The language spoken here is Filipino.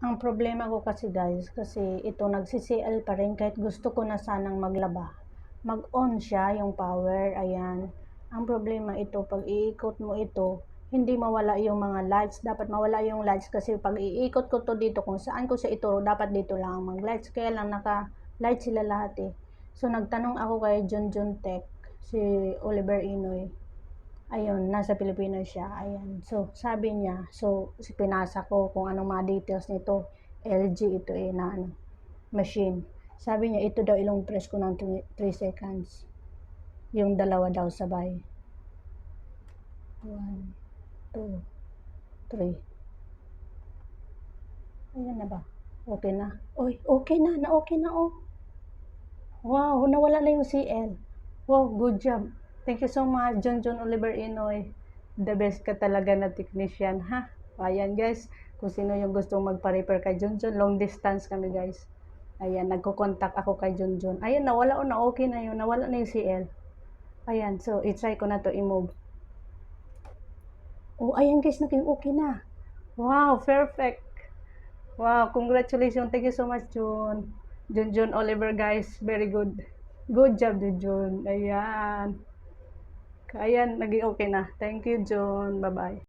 Ang problema ko kasi guys, kasi ito nagsi-CL pa rin kahit gusto ko na sanang maglaba. Mag-on siya yung power, ayan. Ang problema ito, pag iikot mo ito, hindi mawala yung mga lights. Dapat mawala yung lights kasi pag iikot ko to dito, kung saan ko siya ituro, dapat dito lang ang mag-lights. Kaya lang naka-light sila lahat eh. So nagtanong ako kay Junjun Tech, si Oliver Inoy. Ayun, nasa Pilipinas siya, ayan. So, sabi niya, pinasa ko kung anong mga details nito. LG ito eh, na ano, machine. Sabi niya, ito daw ilong press ko ng 3 seconds. Yung dalawa daw sabay. 1, 2, 3. Ayan na ba? Okay na? Uy, okay na, okay na oh. Wow, nawala na yung CL. Wow, good job. Thank you so much, John Oliver Inoy. The best ka talaga na technician, ha? Ayan, guys. Kung sino yung gustong magpa-repair kay John, long distance kami, guys. Ayan, nagko-contact ako kay John. Ayan, nawala o na okay na yun. Nawala na yung CL. Ayan, so, i-try ko na to i-move. Oh, ayan, guys, naging okay na. Wow, perfect. Wow, congratulations. Thank you so much, John Oliver, guys. Very good. Good job, John. Ayan. Ayan, naging okay na. Thank you, John. Bye-bye.